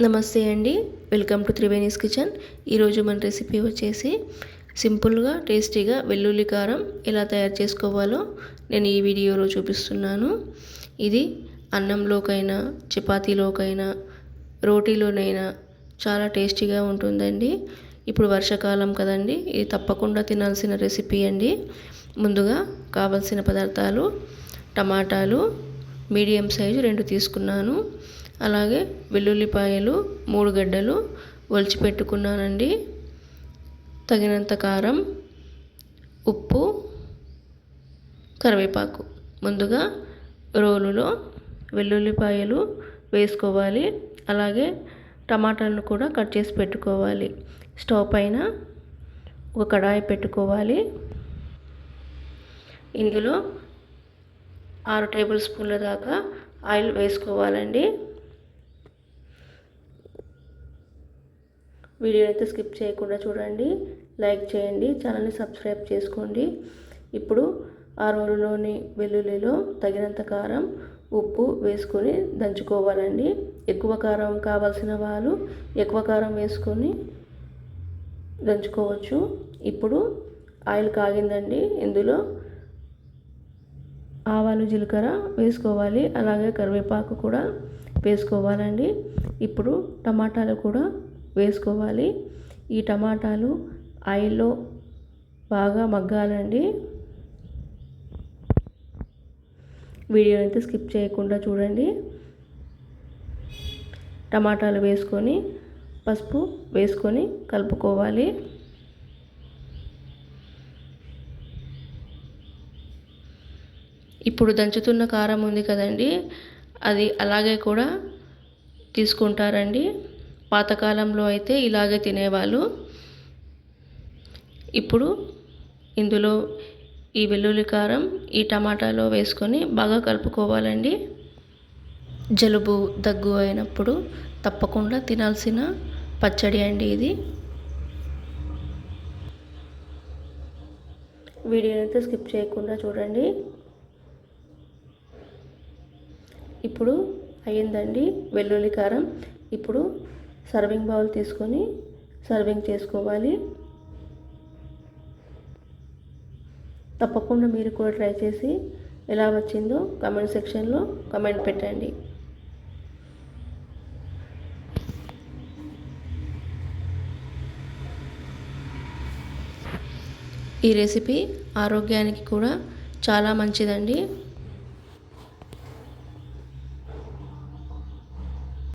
నమస్తే అండి, welcome to Triveni's kitchen. ఈరోజు మన రెసిపీ వచ్చేసి సింపుల్గా టేస్టీగా వెల్లుల్లి కారం ఎలా తయారు చేసుకోవాలో నేను ఈ వీడియోలో చూపిస్తున్నాను. ఇది అన్నంలోకైనా చపాతీలోకైనా రోటీలోనైనా చాలా టేస్టీగా ఉంటుందండి. ఇప్పుడు వర్షాకాలం కదండి, ఇది తప్పకుండా తినాల్సిన రెసిపీ అండి. ముందుగా కావలసిన పదార్థాలు: టమాటాలు మీడియం సైజు 2 తీసుకున్నాను. అలాగే వెల్లుల్లిపాయలు 3 గడ్డలు ఒలిచిపెట్టుకున్నానండి. తగినంత కారం, ఉప్పు, కరివేపాకు. ముందుగా రోలులో వెల్లుల్లిపాయలు వేసుకోవాలి. అలాగే టమాటాలను కూడా కట్ చేసి పెట్టుకోవాలి. స్టవ్ పైన ఒక కడాయి పెట్టుకోవాలి. ఇందులో 6 టేబుల్ స్పూన్ల దాకా ఆయిల్ వేసుకోవాలండి. వీడియో అయితే స్కిప్ చేయకుండా చూడండి, లైక్ చేయండి, ఛానల్ని సబ్స్క్రైబ్ చేసుకోండి. ఇప్పుడు ఆ రోలులోని వెల్లుల్లిలో తగినంత కారం, ఉప్పు వేసుకొని దంచుకోవాలండి. ఎక్కువ కారం కావాల్సిన వాళ్ళు ఎక్కువ కారం వేసుకొని దంచుకోవచ్చు. ఇప్పుడు ఆయిల్ కాగిందండి, ఇందులో ఆవాలు, జీలకర్ర వేసుకోవాలి. అలాగే కరివేపాకు కూడా వేసుకోవాలండి. ఇప్పుడు టమాటాలు కూడా వేసుకోవాలి. ఈ టమాటాలు ఆయిల్లో బాగా మగ్గాలండి. వీడియో అయితే స్కిప్ చేయకుండా చూడండి. టమాటాలు వేసుకొని పసుపు వేసుకొని కలుపుకోవాలి. ఇప్పుడు దంచుతున్న కారం ఉంది కదండి, అది అలాగే కూడా తీసుకుంటారండి. పాతకాలంలో అయితే ఇలాగే తినేవాళ్ళు. ఇప్పుడు ఇందులో ఈ వెల్లుల్లి కారం ఈ టమాటాలో వేసుకొని బాగా కలుపుకోవాలండి. జలుబు, దగ్గు అయినప్పుడు తప్పకుండా తినాల్సిన పచ్చడి అండి ఇది. వీడియోని అయితే స్కిప్ చేయకుండా చూడండి. ఇప్పుడు అయ్యిందండి వెల్లుల్లి కారం. ఇప్పుడు సర్వింగ్ బౌల్ తీసుకొని సర్వింగ్ చేసుకోవాలి. తప్పకుండా మీరు కూడా ట్రై చేసి ఎలా వచ్చిందో కామెంట్ సెక్షన్లో కామెంట్ పెట్టండి. ఈ రెసిపీ ఆరోగ్యానికి కూడా చాలా మంచిదండి.